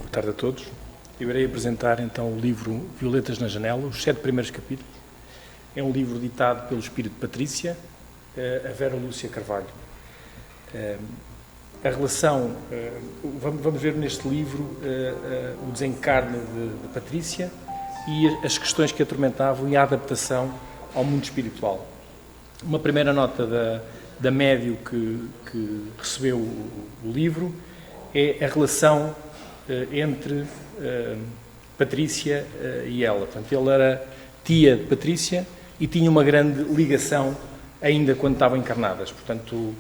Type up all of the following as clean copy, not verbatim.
Boa tarde a todos. Eu irei apresentar então o livro Violetas na Janela, os 7 primeiros capítulos. É um livro ditado pelo Espírito de Patrícia, a Vera Lúcia Carvalho. A relação, vamos ver neste livro o desencarne de Patrícia e as questões que a atormentavam e a adaptação ao mundo espiritual. Uma primeira nota da médio que recebeu o livro é a relação entre Patrícia e ela. Portanto, ele era tia de Patrícia e tinha uma grande ligação ainda quando estavam encarnadas. Portanto,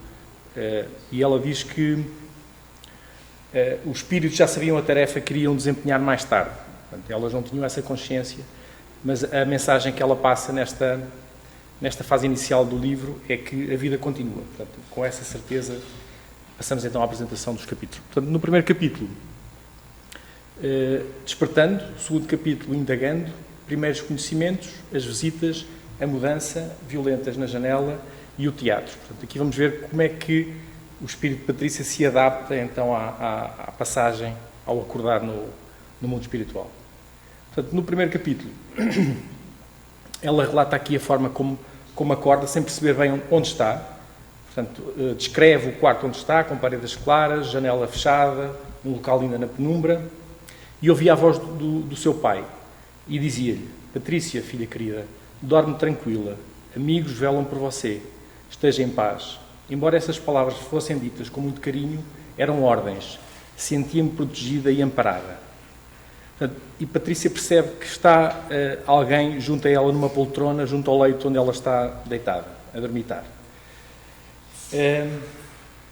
e ela diz que os espíritos já sabiam a tarefa que iriam desempenhar mais tarde. Portanto, elas não tinham essa consciência, mas a mensagem que ela passa nesta fase inicial do livro é que a vida continua. Portanto, com essa certeza, passamos então à apresentação dos capítulos. Portanto, no primeiro capítulo, despertando, segundo capítulo, indagando, primeiros conhecimentos, as visitas, a mudança, violentas na janela e o teatro. Portanto, aqui vamos ver como é que o espírito de Patrícia se adapta então à passagem, ao acordar no mundo espiritual. Portanto, no primeiro capítulo, ela relata aqui a forma como acorda, sem perceber bem onde está. Portanto, descreve o quarto onde está, com paredes claras, janela fechada, um local ainda na penumbra, e ouvia a voz do seu pai, e dizia-lhe: Patrícia, filha querida, dorme tranquila, amigos velam por você, esteja em paz. Embora essas palavras fossem ditas com muito carinho, eram ordens, sentia-me protegida e amparada. Portanto, e Patrícia percebe que está alguém junto a ela numa poltrona, junto ao leito onde ela está deitada, a dormitar.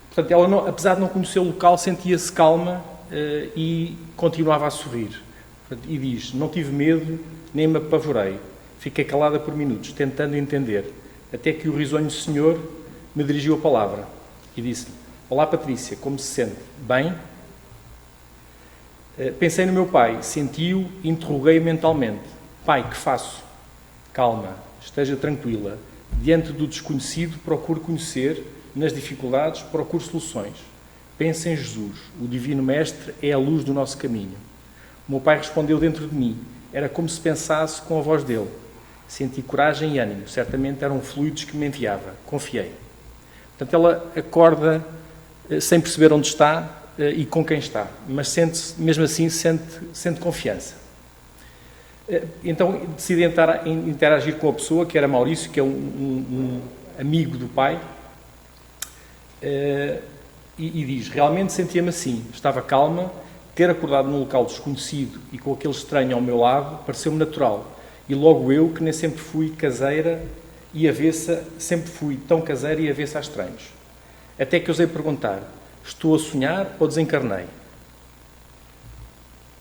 Portanto, ela não, apesar de não conhecer o local, sentia-se calma e continuava a sorrir. Portanto, e diz: não tive medo, nem me apavorei. Fiquei calada por minutos, tentando entender, até que o risonho senhor me dirigiu a palavra e disse-lhe: olá, Patrícia, como se sente? Bem? Pensei no meu pai, senti-o e interroguei mentalmente: pai, que faço? Calma, esteja tranquila. Diante do desconhecido, procure conhecer. Nas dificuldades, procure soluções. Pense em Jesus, o Divino Mestre é a luz do nosso caminho. O meu pai respondeu dentro de mim. Era como se pensasse com a voz dele. Senti coragem e ânimo. Certamente eram fluidos que me enviava. Confiei. Portanto, ela acorda sem perceber onde está e com quem está, mas mesmo assim sente confiança. Então decide interagir com a pessoa, que era Maurício, que é um amigo do pai, e diz: realmente sentia-me assim, estava calma, ter acordado num local desconhecido e com aquele estranho ao meu lado pareceu-me natural, e logo eu, que nem sempre fui caseira e avessa, sempre fui tão caseira e avessa a estranhos. Até que ousei perguntar: estou a sonhar ou desencarnei?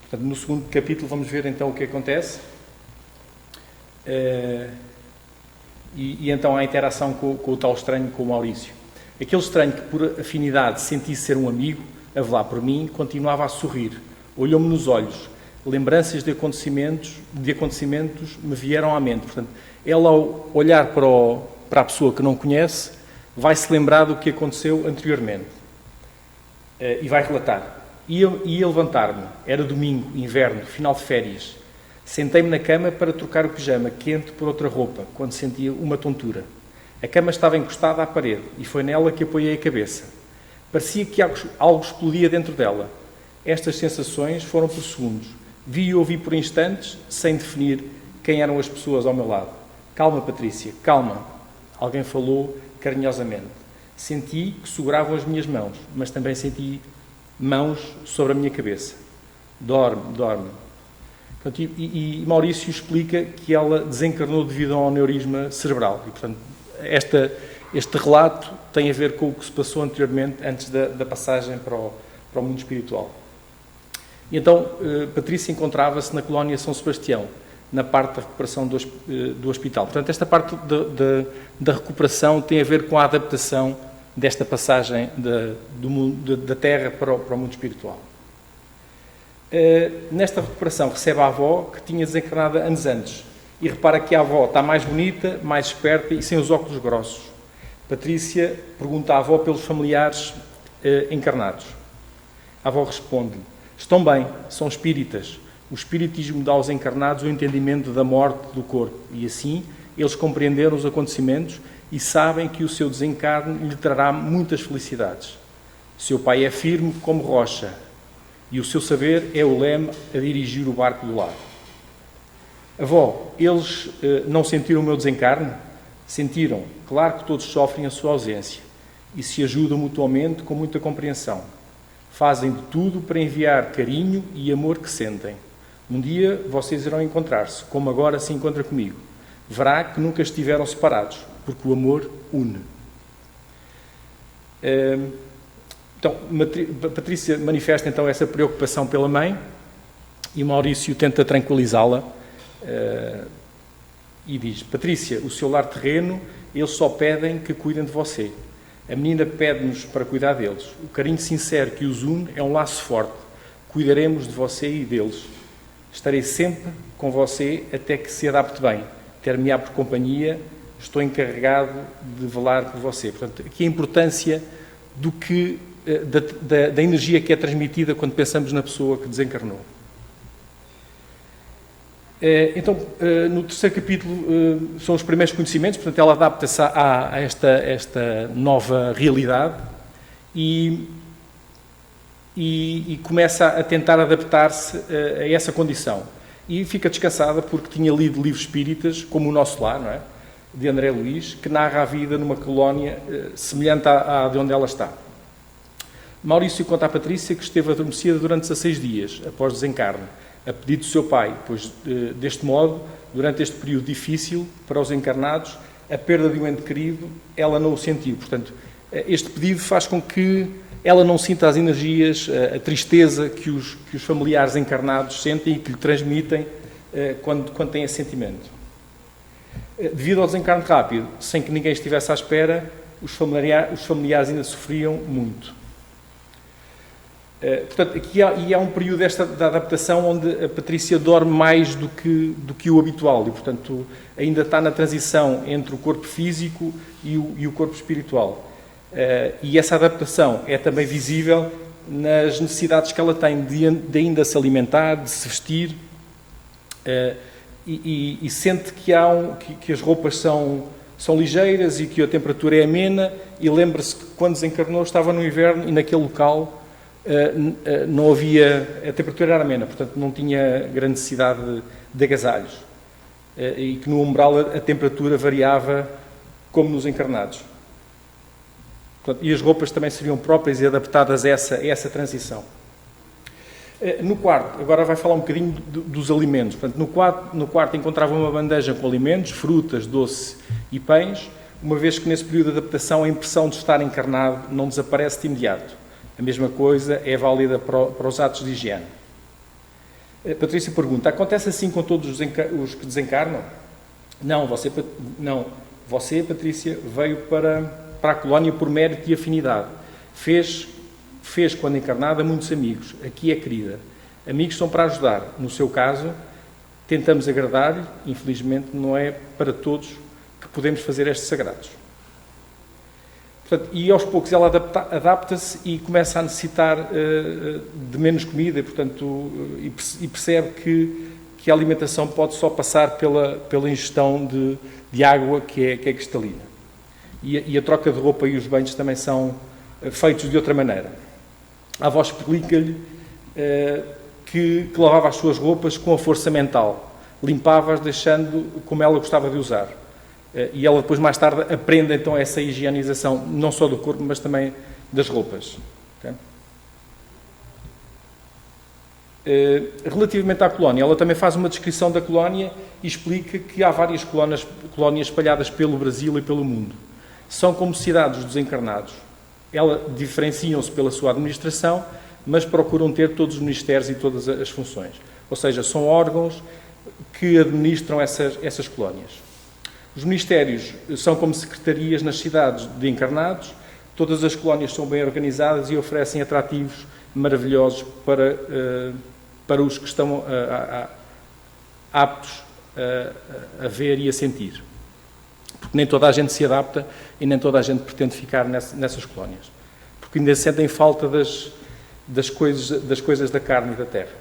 Portanto, no segundo capítulo vamos ver então o que acontece. E então a interação com o tal estranho, com o Maurício. Aquele estranho que por afinidade sentisse ser um amigo, a velar por mim, continuava a sorrir. Olhou-me nos olhos. Lembranças de acontecimentos me vieram à mente. Portanto, ela, ao olhar para a pessoa que não conhece, vai se lembrar do que aconteceu anteriormente. E vai relatar. Ia levantar-me. Era domingo, inverno, final de férias. Sentei-me na cama para trocar o pijama quente por outra roupa, quando sentia uma tontura. A cama estava encostada à parede e foi nela que apoiei a cabeça. Parecia que algo explodia dentro dela. Estas sensações foram por segundos. Vi e ouvi por instantes, sem definir quem eram as pessoas ao meu lado. Calma, Patrícia, calma. Alguém falou carinhosamente. Senti que seguravam as minhas mãos, mas também senti mãos sobre a minha cabeça. Dorme, dorme. Portanto, e Maurício explica que ela desencarnou devido a um aneurisma cerebral. E, portanto, este relato tem a ver com o que se passou anteriormente, antes da passagem para o mundo espiritual. E então, Patrícia encontrava-se na colónia São Sebastião, na parte da recuperação do hospital. Portanto, esta parte da recuperação tem a ver com a adaptação desta passagem da Terra para o mundo espiritual. Nesta recuperação recebe a avó, que tinha desencarnado anos antes, e repara que a avó está mais bonita, mais esperta e sem os óculos grossos. Patrícia pergunta à avó pelos familiares encarnados. A avó responde: Estão bem, são espíritas. O espiritismo dá aos encarnados o entendimento da morte do corpo e assim eles compreenderam os acontecimentos e sabem que o seu desencarne lhe trará muitas felicidades. Seu pai é firme como rocha e o seu saber é o leme a dirigir o barco do lar. Avó, eles não sentiram o meu desencarne? Sentiram. Claro que todos sofrem a sua ausência e se ajudam mutuamente com muita compreensão. Fazem de tudo para enviar carinho e amor que sentem. Um dia vocês irão encontrar-se, como agora se encontra comigo. Verá que nunca estiveram separados, porque o amor une. Então, Patrícia manifesta então essa preocupação pela mãe e Maurício tenta tranquilizá-la e diz: Patrícia, o seu lar terreno, eles só pedem que cuidem de você. A menina pede-nos para cuidar deles. O carinho sincero que os une é um laço forte. Cuidaremos de você e deles. Estarei sempre com você até que se adapte bem. Ter-me-á por companhia, estou encarregado de velar por você. Portanto, aqui a importância do que, da energia que é transmitida quando pensamos na pessoa que desencarnou. Então, no terceiro capítulo são os primeiros conhecimentos, portanto ela adapta-se a esta nova realidade e começa a tentar adaptar-se a essa condição. E fica descansada porque tinha lido livros espíritas, como O Nosso Lar, não é? De André Luís, que narra a vida numa colónia semelhante à de onde ela está. Maurício conta à Patrícia que esteve adormecida durante 16 dias, após desencarne, a pedido do seu pai, pois, deste modo, durante este período difícil para os encarnados, a perda de um ente querido, ela não o sentiu. Portanto, este pedido faz com que ela não sinta as energias, a tristeza que os familiares encarnados sentem e que lhe transmitem quando têm esse sentimento. Devido ao desencarne rápido, sem que ninguém estivesse à espera, os familiares ainda sofriam muito. Portanto, aqui há um período da adaptação onde a Patrícia dorme mais do que o habitual e, portanto, ainda está na transição entre o corpo físico e o corpo espiritual. E essa adaptação é também visível nas necessidades que ela tem de ainda se alimentar, de se vestir, e sente que as roupas são ligeiras e que a temperatura é amena, e lembra-se que quando desencarnou estava no inverno e naquele local não havia, a temperatura era amena, portanto não tinha grande necessidade de agasalhos, e que no umbral a temperatura variava como nos encarnados. Portanto, e as roupas também seriam próprias e adaptadas a essa transição. No quarto, agora vai falar um bocadinho dos alimentos. Portanto, no quarto encontrava uma bandeja com alimentos, frutas, doce e pães, uma vez que nesse período de adaptação a impressão de estar encarnado não desaparece de imediato. A mesma coisa é válida para os atos de higiene. Patrícia pergunta: acontece assim com todos os que desencarnam? Não, você, Patrícia, veio para a colónia por mérito e afinidade. Fez, quando encarnada, muitos amigos. Aqui é querida. Amigos são para ajudar. No seu caso, tentamos agradar-lhe. Infelizmente, não é para todos que podemos fazer estes sagrados. Portanto, e aos poucos ela adapta-se e começa a necessitar de menos comida, portanto, e percebe que a alimentação pode só passar pela ingestão de água que é cristalina. E a troca de roupa e os banhos também são feitos de outra maneira. A avó explica-lhe que lavava as suas roupas com a força mental, limpava-as deixando como ela gostava de usar. E ela depois, mais tarde, aprende então essa higienização, não só do corpo, mas também das roupas. Okay? Relativamente à colónia, ela também faz uma descrição da colónia e explica que há várias colónias espalhadas pelo Brasil e pelo mundo. São como cidades dos encarnados. Elas diferenciam-se pela sua administração, mas procuram ter todos os ministérios e todas as funções. Ou seja, são órgãos que administram essas colónias. Os ministérios são como secretarias nas cidades de encarnados. Todas as colónias são bem organizadas e oferecem atrativos maravilhosos para os que estão aptos a ver e a sentir. Porque nem toda a gente se adapta e nem toda a gente pretende ficar nessas colónias. Porque ainda sentem falta das coisas da carne e da terra.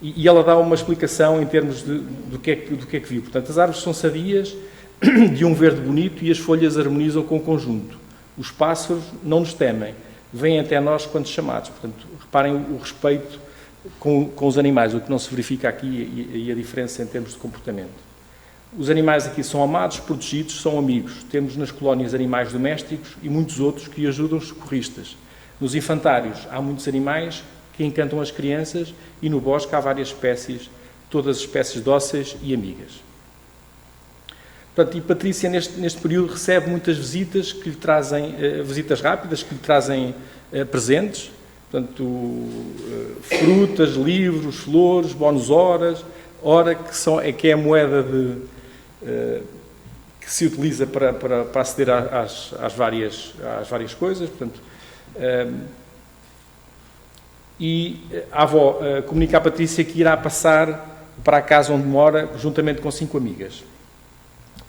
E ela dá uma explicação em termos do que é que viu. Portanto, as árvores são sadias, de um verde bonito, e as folhas harmonizam com o conjunto. Os pássaros não nos temem, vêm até nós quando chamados. Portanto, reparem o respeito com os animais, o que não se verifica aqui e a diferença em termos de comportamento. Os animais aqui são amados, protegidos, são amigos. Temos nas colónias animais domésticos e muitos outros que ajudam os socorristas. Nos infantários há muitos animais que encantam as crianças e no bosque há várias espécies, todas espécies dóceis e amigas. Portanto, e Patrícia neste período recebe muitas visitas que lhe trazem, visitas rápidas, que lhe trazem presentes, portanto, frutas, livros, flores, bónus horas, hora que é a moeda que se utiliza para aceder às várias coisas, portanto, e a avó comunica à Patrícia que irá passar para a casa onde mora, juntamente com 5 amigas.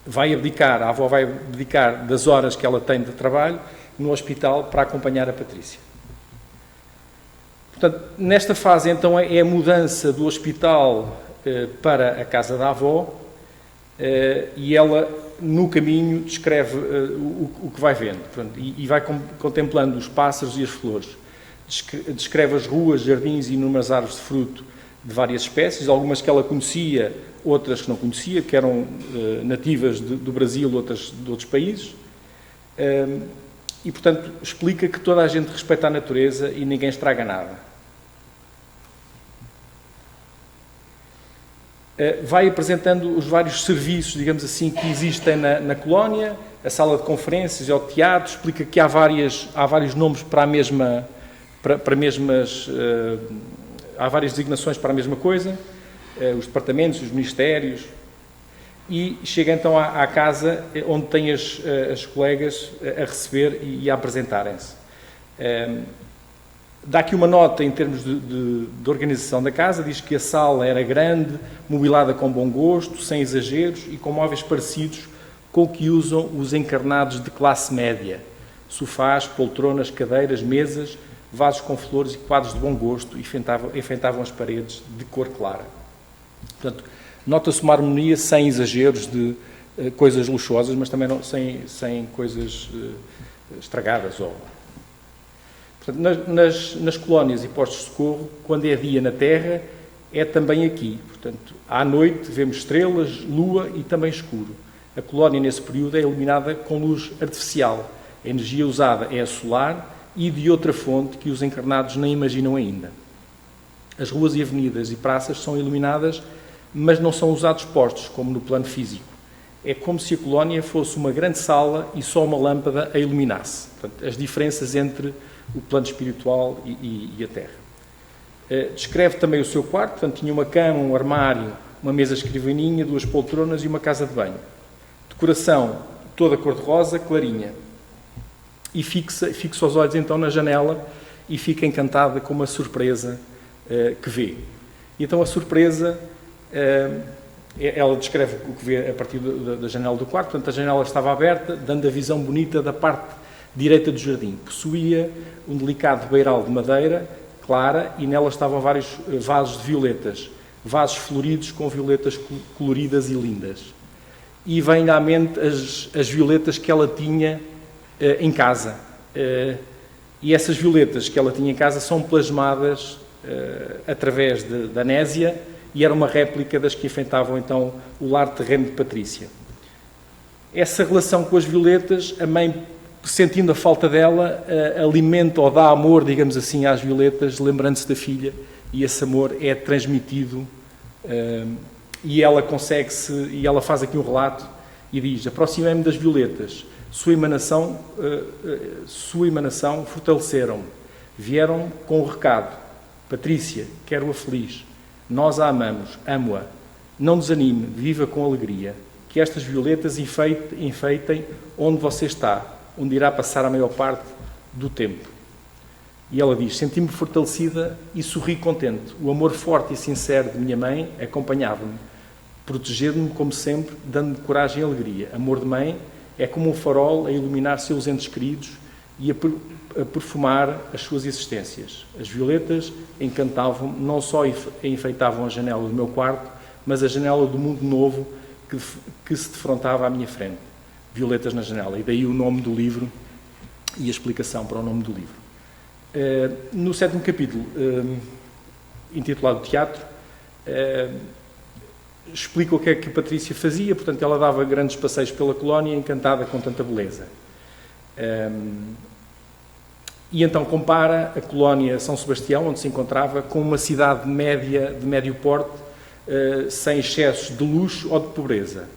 A avó vai abdicar das horas que ela tem de trabalho no hospital para acompanhar a Patrícia. Portanto, nesta fase, então, é a mudança do hospital para a casa da avó, e ela, no caminho, descreve o que vai vendo, portanto, e vai contemplando os pássaros e as flores. Descreve as ruas, jardins e inúmeras árvores de fruto de várias espécies, algumas que ela conhecia, outras que não conhecia, que eram nativas do Brasil, outras de outros países. E, portanto, explica que toda a gente respeita a natureza e ninguém estraga nada. Vai apresentando os vários serviços, digamos assim, que existem na colónia, a sala de conferências, o teatro, explica que há vários nomes há várias designações para a mesma coisa, os departamentos, os ministérios, e chega então à casa onde tem as colegas a receber e a apresentarem-se. Dá aqui uma nota em termos de organização da casa, diz que a sala era grande, mobilada com bom gosto, sem exageros e com móveis parecidos com o que usam os encarnados de classe média. Sofás, poltronas, cadeiras, mesas, vasos com flores e quadros de bom gosto enfeitavam as paredes de cor clara. Portanto, nota-se uma harmonia sem exageros de coisas luxuosas, mas também sem coisas estragadas. Portanto, nas colónias e postos de socorro, quando é dia na Terra, é também aqui. Portanto, à noite vemos estrelas, lua e também escuro. A colónia, nesse período, é iluminada com luz artificial. A energia usada é a solar e de outra fonte que os encarnados nem imaginam ainda. As ruas e avenidas e praças são iluminadas, mas não são usados postos, como no plano físico. É como se a colónia fosse uma grande sala e só uma lâmpada a iluminasse. Portanto, as diferenças entre o plano espiritual e a Terra. Descreve também o seu quarto, portanto, tinha uma cama, um armário, uma mesa escrivaninha, 2 poltronas e uma casa de banho. Decoração toda cor-de-rosa, clarinha. E fixa os olhos então na janela e fica encantada com uma surpresa que vê. E então a surpresa, ela descreve o que vê a partir da janela do quarto. Portanto, a janela estava aberta, dando a visão bonita da parte direita do jardim. Possuía um delicado beiral de madeira clara e nela estavam vários vasos de violetas, vasos floridos com violetas coloridas e lindas. E vem à mente as violetas que ela tinha em casa. E essas violetas que ela tinha em casa são plasmadas através da Nésia e era uma réplica das que enfeitavam então o lar terreno de Patrícia. Essa relação com as violetas, a mãe, sentindo a falta dela, alimenta ou dá amor, digamos assim, às violetas, lembrando-se da filha, e esse amor é transmitido, e ela faz aqui um relato e diz: aproximei-me das violetas, sua emanação fortaleceram-me, vieram com o recado: Patrícia, quero-a feliz, nós a amamos, amo-a, não desanime, viva com alegria, que estas violetas enfeitem onde você está, onde irá passar a maior parte do tempo. E ela diz: senti-me fortalecida e sorri contente. O amor forte e sincero de minha mãe acompanhava-me, protegendo-me como sempre, dando-me coragem e alegria. Amor de mãe é como um farol a iluminar seus entes queridos e a perfumar as suas existências. As violetas encantavam-me, não só enfeitavam a janela do meu quarto, mas a janela do mundo novo que se defrontava à minha frente. Violetas na janela. E daí o nome do livro e a explicação para o nome do livro. No 7º capítulo, intitulado Teatro, explica o que é que a Patrícia fazia. Portanto, ela dava grandes passeios pela colónia, encantada com tanta beleza. E então compara a colónia São Sebastião, onde se encontrava, com uma cidade média, de médio porte, sem excessos de luxo ou de pobreza.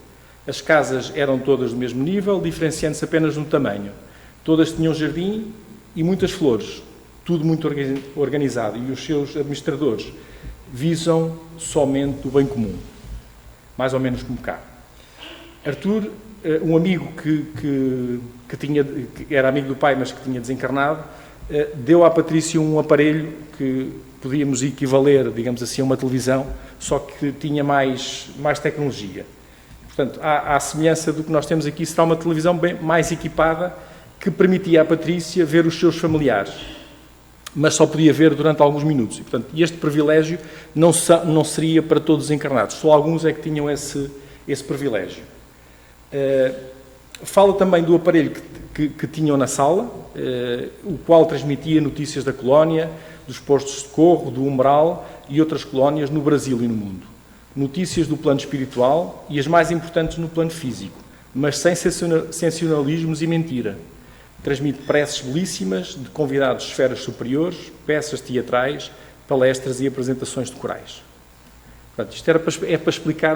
As casas eram todas do mesmo nível, diferenciando-se apenas no tamanho. Todas tinham jardim e muitas flores, tudo muito organizado, e os seus administradores visam somente o bem comum, mais ou menos como cá. Arthur, um amigo que era amigo do pai, mas que tinha desencarnado, deu à Patrícia um aparelho que podíamos equivaler, digamos assim, a uma televisão, só que tinha mais tecnologia. Portanto, à semelhança do que nós temos aqui, será uma televisão bem mais equipada, que permitia à Patrícia ver os seus familiares, mas só podia ver durante alguns minutos. E, portanto, este privilégio não seria para todos os encarnados, só alguns é que tinham esse privilégio. Fala também do aparelho que tinham na sala, o qual transmitia notícias da colónia, dos postos de socorro, do umbral e outras colónias no Brasil e no mundo. Notícias do plano espiritual e as mais importantes no plano físico, mas sem sensacionalismos e mentira. Transmite preces belíssimas de convidados de esferas superiores, peças teatrais, palestras e apresentações de corais. Portanto, isto é para explicar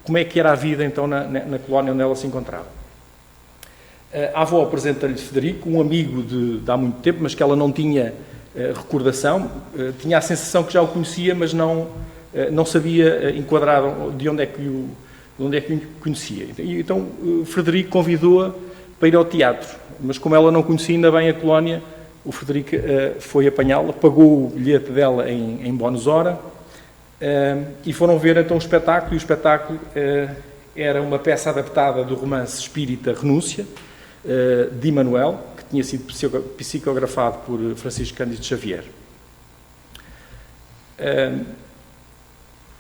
como é que era a vida então na colónia onde ela se encontrava. A avó apresenta-lhe Frederico, um amigo de há muito tempo, mas que ela não tinha recordação, tinha a sensação que já o conhecia, mas não sabia enquadrar de onde é que o conhecia. Então, Frederico convidou-a para ir ao teatro, mas como ela não conhecia ainda bem a colónia, o Frederico foi apanhá-la, pagou o bilhete dela em bónus hora, e foram ver então o espetáculo, e o espetáculo era uma peça adaptada do romance espírita Renúncia, de Emmanuel, que tinha sido psicografado por Francisco Cândido Xavier.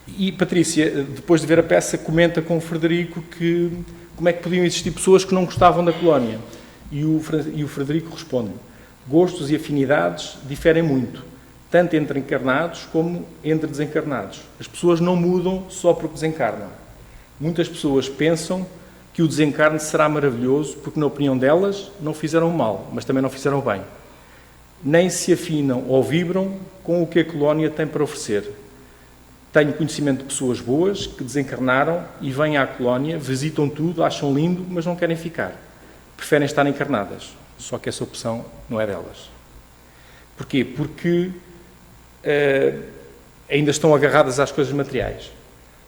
E Patrícia, depois de ver a peça, comenta com o Frederico como é que podiam existir pessoas que não gostavam da colónia. E o Frederico responde: gostos e afinidades diferem muito, tanto entre encarnados como entre desencarnados. As pessoas não mudam só porque desencarnam. Muitas pessoas pensam que o desencarne será maravilhoso porque, na opinião delas, não fizeram mal, mas também não fizeram bem. Nem se afinam ou vibram com o que a colónia tem para oferecer. Tenho conhecimento de pessoas boas que desencarnaram e vêm à colónia, visitam tudo, acham lindo, mas não querem ficar. Preferem estar encarnadas, só que essa opção não é delas. Porquê? Porque ainda estão agarradas às coisas materiais.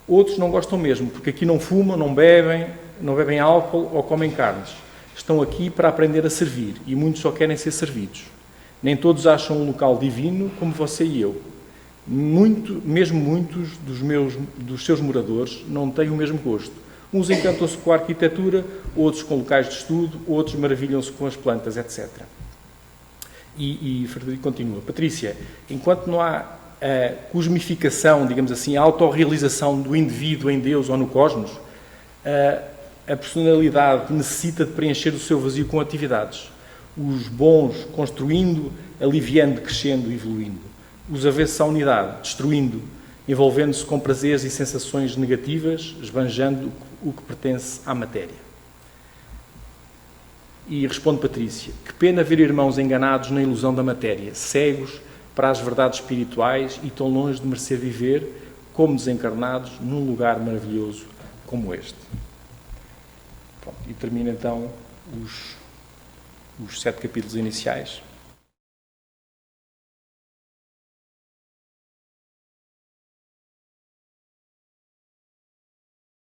Outros não gostam mesmo, porque aqui não fumam, não bebem álcool ou comem carnes. Estão aqui para aprender a servir, e muitos só querem ser servidos. Nem todos acham um local divino como você e eu. Mesmo muitos dos seus moradores não têm o mesmo gosto. Uns encantam-se com a arquitetura, outros com locais de estudo, outros maravilham-se com as plantas, etc. E Frederico continua: Patrícia, enquanto não há a cosmificação, digamos assim, a autorrealização do indivíduo em Deus ou no cosmos, a personalidade necessita de preencher o seu vazio com atividades. Os bons construindo, aliviando, crescendo e evoluindo. Os avessos à unidade, destruindo, envolvendo-se com prazeres e sensações negativas, esbanjando o que pertence à matéria. E responde Patrícia: que pena ver irmãos enganados na ilusão da matéria, cegos para as verdades espirituais e tão longe de merecer viver como desencarnados num lugar maravilhoso como este. Pronto, e termina então os 7 capítulos iniciais.